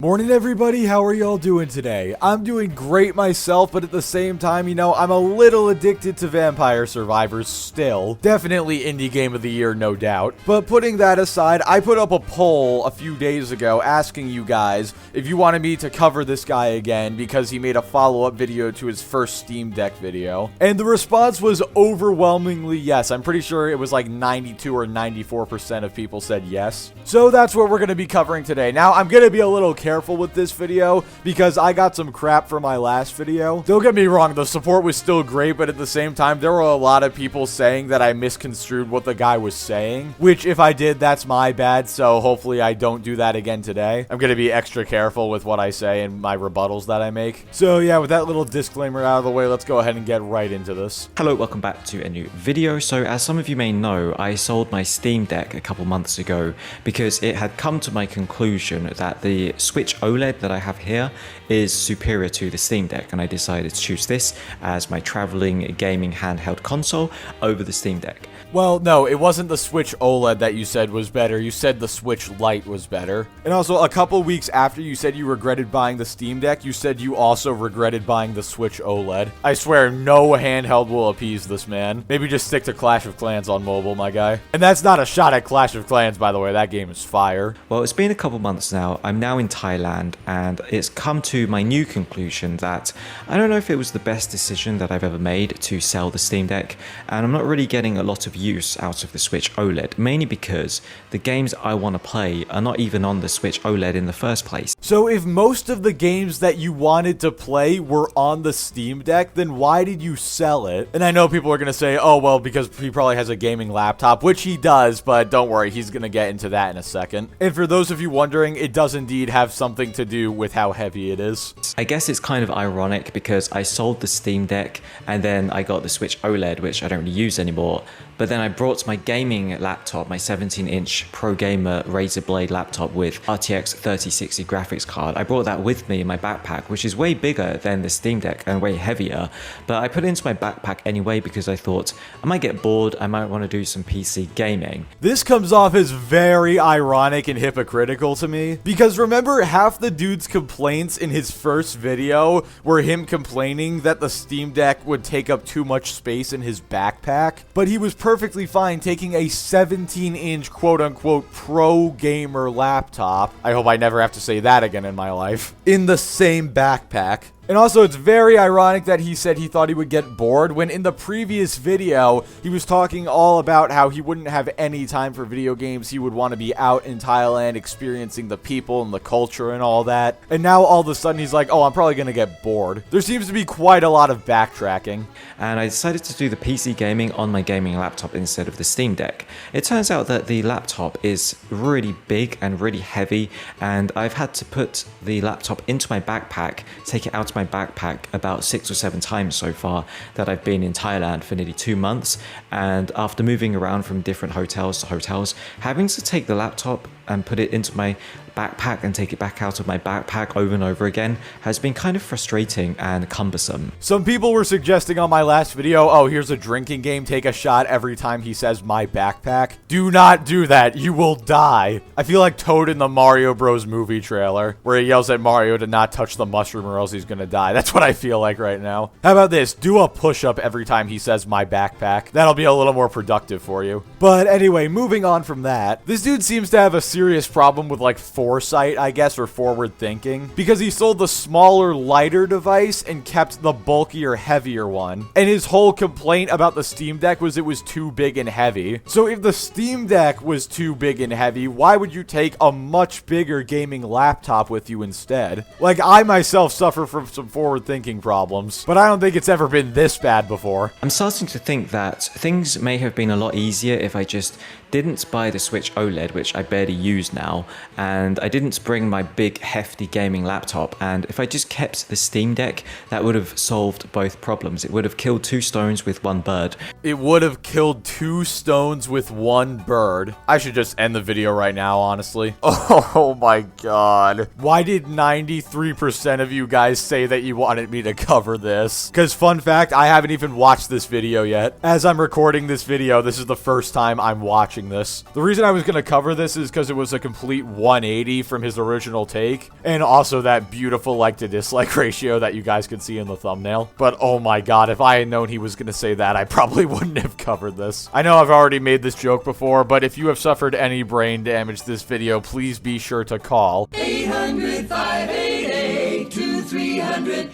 Morning everybody, how are y'all doing today? I'm doing great myself, but at the same time, I'm a little addicted to Vampire Survivors still. Definitely indie game of the year, no doubt. But putting that aside, I put up a poll a few days ago asking you guys if you wanted me to cover this guy again because he made a follow-up video to his first Steam Deck video. And the response was overwhelmingly yes. I'm pretty sure it was like 92 or 94% of people said yes. So that's what we're going to be covering today. Now, I'm going to be a little careful with this video because I got some crap for my last video. Don't get me wrong, the support was still great, but at the same time, there were a lot of people saying that I misconstrued what the guy was saying, which if I did, that's my bad, so hopefully I don't do that again today. I'm going to be extra careful with what I say and my rebuttals that I make. So yeah, with that little disclaimer out of the way, let's go ahead and get right into this. Hello, welcome back to a new video. So as some of you may know, I sold my Steam Deck a couple months ago because it had come to my conclusion that the Switch OLED that I have here is superior to the Steam Deck, and I decided to choose this as my traveling gaming handheld console over the Steam Deck. Well, no, it wasn't the Switch OLED that you said was better. You said the Switch Lite was better. And also, a couple weeks after you said you regretted buying the Steam Deck, you said you also regretted buying the Switch OLED. I swear, no handheld will appease this man. Maybe just stick to Clash of Clans on mobile, my guy. And that's not a shot at Clash of Clans, by the way. That game is fire. Well, it's been a couple months now. I'm now in Thailand, and it's come to my new conclusion that I don't know if it was the best decision that I've ever made to sell the Steam Deck, and I'm not really getting a lot of use out of the Switch OLED, mainly because the games I want to play are not even on the Switch OLED in the first place. So if most of the games that you wanted to play were on the Steam Deck, then why did you sell it? And I know people are going to say, oh, well, because he probably has a gaming laptop, which he does, but don't worry, he's going to get into that in a second. And for those of you wondering, it does indeed have something to do with how heavy it is. I guess it's kind of ironic because I sold the Steam Deck and then I got the Switch OLED, which I don't really use anymore. But then I brought my gaming laptop, my 17-inch Pro Gamer Razer Blade laptop with RTX 3060 graphics card. I brought that with me in my backpack, which is way bigger than the Steam Deck and way heavier. But I put it into my backpack anyway because I thought I might get bored, I might want to do some PC gaming. This comes off as very ironic and hypocritical to me. Because remember, half the dude's complaints in his first video were him complaining that the Steam Deck would take up too much space in his backpack. But he was perfectly fine taking a 17-inch quote-unquote pro gamer laptop, I hope I never have to say that again in my life, in the same backpack. And also, it's very ironic that he said he thought he would get bored when in the previous video, he was talking all about how he wouldn't have any time for video games. He would want to be out in Thailand experiencing the people and the culture and all that. And now all of a sudden he's like, oh, I'm probably going to get bored. There seems to be quite a lot of backtracking. And I decided to do the PC gaming on my gaming laptop instead of the Steam Deck. It turns out that the laptop is really big and really heavy, and I've had to put the laptop into my backpack, take it out of my backpack about 6 or 7 times so far that I've been in Thailand for nearly 2 months. And after moving around from different hotels to hotels, having to take the laptop and put it into my backpack and take it back out of my backpack over and over again has been kind of frustrating and cumbersome. Some people were suggesting on my last video, oh, here's a drinking game, take a shot every time he says my backpack. Do not do that, you will die. I feel like Toad in the Mario Bros movie trailer, where he yells at Mario to not touch the mushroom or else he's gonna die. That's what I feel like right now. How about this? Do a push-up every time he says my backpack. That'll be a little more productive for you. But anyway, moving on from that, this dude seems to have a serious problem with like foresight, I guess, or forward thinking, because he sold the smaller, lighter device and kept the bulkier, heavier one. And his whole complaint about the Steam Deck was it was too big and heavy. So if the Steam Deck was too big and heavy, why would you take a much bigger gaming laptop with you instead? Like, I myself suffer from some forward thinking problems, but I don't think it's ever been this bad before. I'm starting to think that things may have been a lot easier if I just didn't buy the Switch OLED, which I barely use now, and I didn't bring my big hefty gaming laptop, and if I just kept the Steam Deck, that would have solved both problems. It would have killed 2 stones with 1 bird. It would have killed 2 stones with 1 bird. I should just end the video right now, honestly. Oh my god. Why did 93% of you guys say that you wanted me to cover this? Because fun fact, I haven't even watched this video yet. As I'm recording this video, this is the first time I'm watching watching this. The reason I was going to cover this is because it was a complete 180 from his original take, and also that beautiful like to dislike ratio that you guys could see in the thumbnail. But oh my god, if I had known he was going to say that, I probably wouldn't have covered this. I know I've already made this joke before, but if you have suffered any brain damage this video, please be sure to call 800-588-2300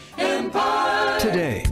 Today.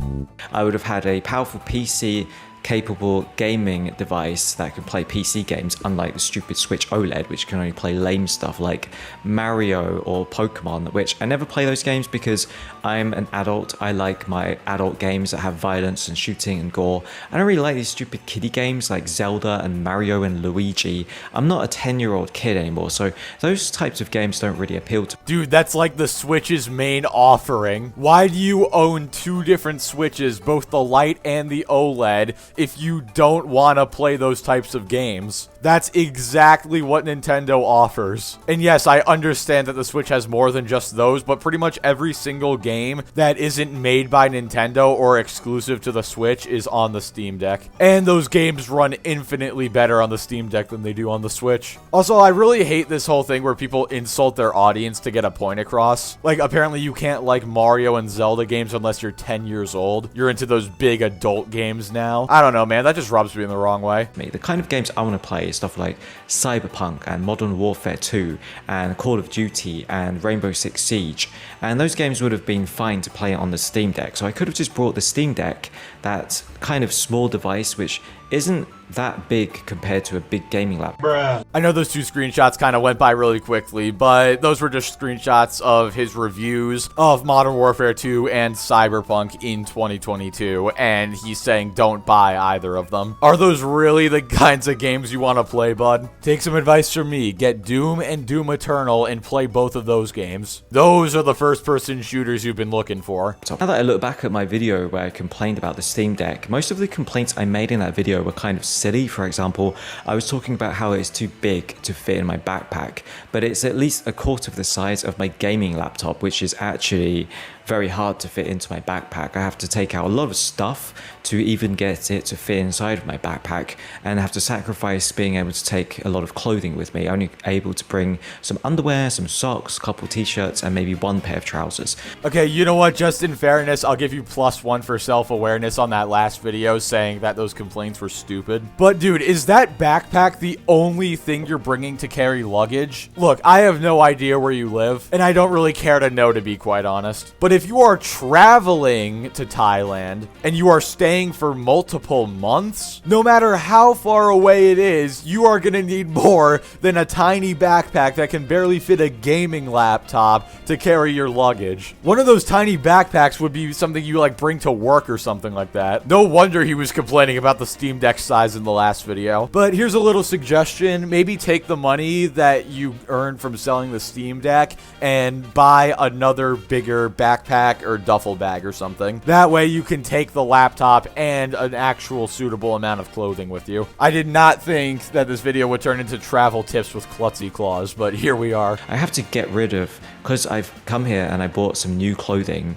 I would have had a powerful PC capable gaming device that can play PC games, unlike the stupid Switch OLED, which can only play lame stuff like Mario or Pokemon, which I never play those games because I'm an adult. I like my adult games that have violence and shooting and gore. I don't really like these stupid kiddie games like Zelda and Mario and Luigi. I'm not a 10-year-old kid anymore, so those types of games don't really appeal to me. Dude, that's like the Switch's main offering. Why do you own two different Switches, both the Lite and the OLED, if you don't want to play those types of games? That's exactly what Nintendo offers. And yes, I understand that the Switch has more than just those, but pretty much every single game that isn't made by Nintendo or exclusive to the Switch is on the Steam Deck. And those games run infinitely better on the Steam Deck than they do on the Switch. Also, I really hate this whole thing where people insult their audience to get a point across. Like, apparently you can't like Mario and Zelda games unless you're 10 years old. You're into those big adult games now. I don't know, man. That just rubs me in the wrong way. The kind of games I want to play is stuff like Cyberpunk and Modern Warfare 2 and Call of Duty and Rainbow Six Siege, and those games would have been fine to play on the Steam Deck. So I could have just brought the Steam Deck, that kind of small device which isn't that big compared to a big gaming laptop. I know those two screenshots kind of went by really quickly, but those were just screenshots of his reviews of Modern Warfare 2 and Cyberpunk in 2022, and he's saying don't buy either of them. Are those really the kinds of games you want to play, bud? Take some advice from me. Get Doom and Doom Eternal and play both of those games. Those are the first-person shooters you've been looking for. Now that I look back at my video where I complained about the Steam Deck, most of the complaints I made in that video were kind of silly. For example, I was talking about how it's too big to fit in my backpack, but it's at least a quarter of the size of my gaming laptop, which is actually very hard to fit into my backpack. I have to take out a lot of stuff to even get it to fit inside of my backpack, and I have to sacrifice being able to take a lot of clothing with me. Only able to bring some underwear, some socks, a couple t-shirts, and maybe one pair of trousers. Okay, you know what? Just in fairness, I'll give you +1 for self-awareness on that last video saying that those complaints were stupid. But dude, is that backpack the only thing you're bringing to carry luggage? Look, I have no idea where you live, and I don't really care to know, to be quite honest. But if you are traveling to Thailand and you are staying for multiple months, no matter how far away it is, you are going to need more than a tiny backpack that can barely fit a gaming laptop to carry your luggage. One of those tiny backpacks would be something you like bring to work or something like that. No wonder he was complaining about the Steam Deck size in the last video. But here's a little suggestion. Maybe take the money that you earned from selling the Steam Deck and buy another bigger backpack or duffel bag or something. That way you can take the laptop and an actual suitable amount of clothing with you. I did not think that this video would turn into travel tips with Klutzy Claws, but here we are. I have to get rid of, because I've come here and I bought some new clothing,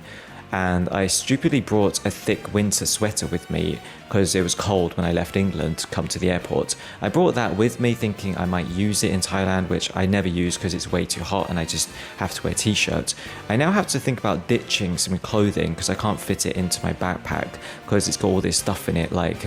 and I stupidly brought a thick winter sweater with me because it was cold when I left England to come to the airport. I brought that with me thinking I might use it in Thailand, which I never use because it's way too hot and I just have to wear t-shirts. I now have to think about ditching some clothing because I can't fit it into my backpack because it's got all this stuff in it like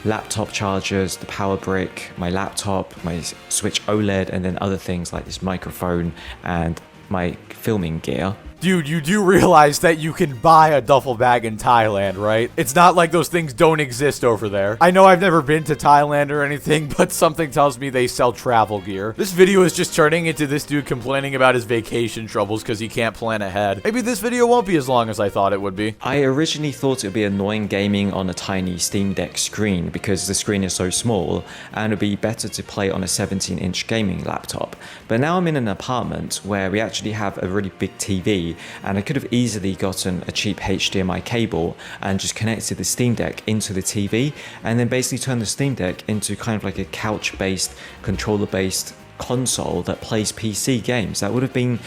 laptop chargers, the power brick, my laptop, my Switch OLED, and then other things like this microphone and my filming gear. Dude, you do realize that you can buy a duffel bag in Thailand, right? It's not like those things don't exist over there. I know I've never been to Thailand or anything, but something tells me they sell travel gear. This video is just turning into this dude complaining about his vacation troubles because he can't plan ahead. Maybe this video won't be as long as I thought it would be. I originally thought it would be annoying gaming on a tiny Steam Deck screen because the screen is so small and it would be better to play on a 17-inch gaming laptop. But now I'm in an apartment where we actually have a really big TV, and I could have easily gotten a cheap HDMI cable and just connected the Steam Deck into the TV and then basically turn the Steam Deck into kind of like a couch-based, controller-based console that plays PC games. That would have been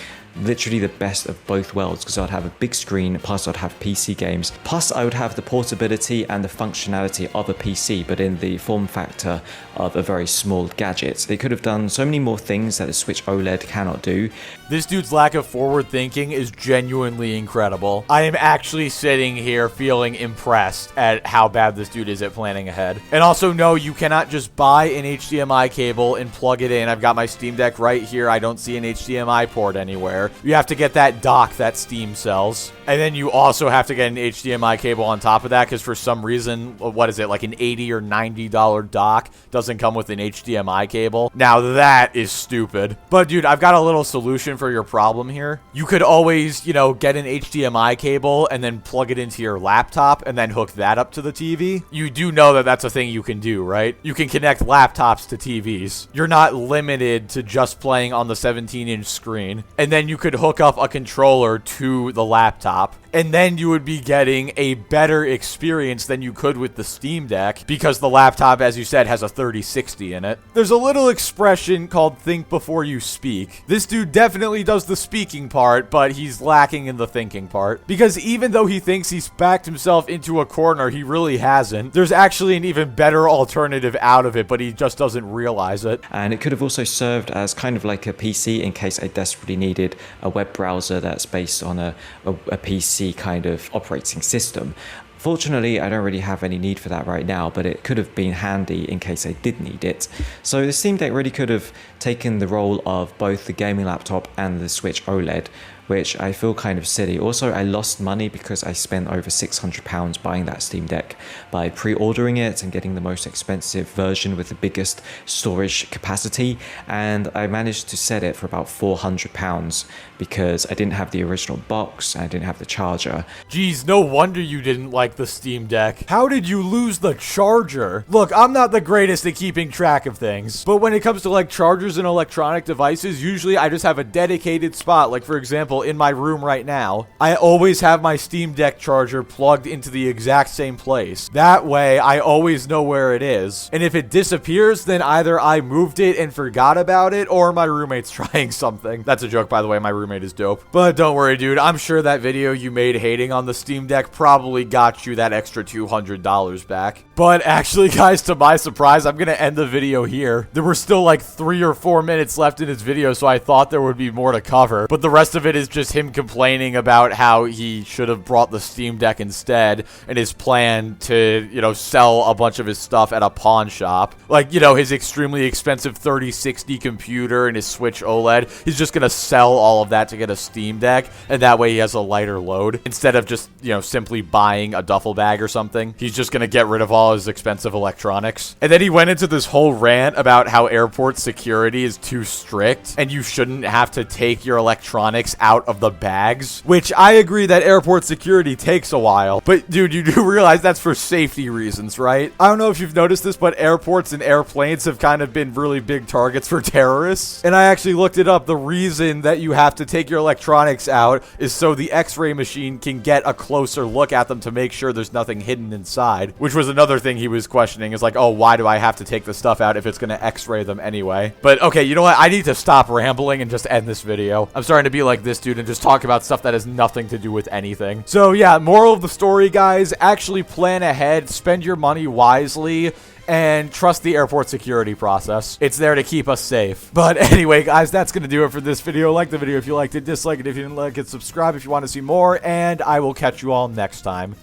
literally the best of both worlds, because I'd have a big screen, plus I'd have PC games, plus I would have the portability and the functionality of a PC, but in the form factor of a very small gadget. It could have done so many more things that the Switch OLED cannot do. This dude's lack of forward thinking is genuinely incredible. I am actually sitting here feeling impressed at how bad this dude is at planning ahead. And also, no, you cannot just buy an HDMI cable and plug it in. I've got my Steam Deck right here. I don't see an HDMI port anywhere. You have to get that dock that Steam sells. And then you also have to get an HDMI cable on top of that, because for some reason, what is it, like an $80 or $90 dock doesn't come with an HDMI cable. Now that is stupid. But dude, I've got a little solution for your problem here. You could always, you know, get an HDMI cable and then plug it into your laptop and then hook that up to the TV. You do know that that's a thing you can do, right? You can connect laptops to TVs. You're not limited to just playing on the 17-inch screen. And then you could hook up a controller to the laptop. And then you would be getting a better experience than you could with the Steam Deck, because the laptop, as you said, has a 3060 in it. There's a little expression called think before you speak. This dude definitely does the speaking part, but he's lacking in the thinking part. Because even though he thinks he's backed himself into a corner, he really hasn't. There's actually an even better alternative out of it, but he just doesn't realize it. And it could have also served as kind of like a PC in case I desperately needed a web browser that's based on a PC kind of operating system. Fortunately, I don't really have any need for that right now, but it could have been handy in case I did need it. So the Steam Deck really could have taken the role of both the gaming laptop and the Switch OLED, which I feel kind of silly. Also, I lost money because I spent over £600 buying that Steam Deck by pre-ordering it and getting the most expensive version with the biggest storage capacity, and I managed to set it for about £400 because I didn't have the original box and I didn't have the charger. Geez, no wonder you didn't like the Steam Deck. How did you lose the charger? Look, I'm not the greatest at keeping track of things, but when it comes to like chargers and electronic devices, usually I just have a dedicated spot. Like for example, in my room right now, I always have my Steam Deck charger plugged into the exact same place. That way, I always know where it is. And if it disappears, then either I moved it and forgot about it, or my roommate's trying something. That's a joke, by the way. My roommate is dope. But don't worry, dude. I'm sure that video you made hating on the Steam Deck probably got you that extra $200 back. But actually, guys, to my surprise, I'm gonna end the video here. There were still like 3 or 4 minutes left in this video, so I thought there would be more to cover. But the rest of it is just him complaining about how he should have brought the Steam Deck instead, and his plan to, you know, sell a bunch of his stuff at a pawn shop. Like, you know, his extremely expensive 3060 computer and his Switch OLED. He's just gonna sell all of that to get a Steam Deck, and that way he has a lighter load. Instead of just, you know, simply buying a duffel bag or something, he's just gonna get rid of all his expensive electronics. And then he went into this whole rant about how airport security is too strict, and you shouldn't have to take your electronics out of the bags, which I agree that airport security takes a while. But dude, you do realize that's for safety reasons, right? I don't know if you've noticed this, but airports and airplanes have kind of been really big targets for terrorists. And I actually looked it up. The reason that you have to take your electronics out is so the x-ray machine can get a closer look at them to make sure there's nothing hidden inside, which was another thing he was questioning, is like, oh, why do I have to take the stuff out if it's going to x-ray them anyway? But okay, you know what? I need to stop rambling and just end this video. I'm starting to be like this dude and just talk about stuff that has nothing to do with anything. So yeah, moral of the story, guys, actually plan ahead, spend your money wisely, and trust the airport security process. It's there to keep us safe. But anyway, guys, that's going to do it for this video. Like the video if you liked it, dislike it if you didn't like it, subscribe if you want to see more, and I will catch you all next time.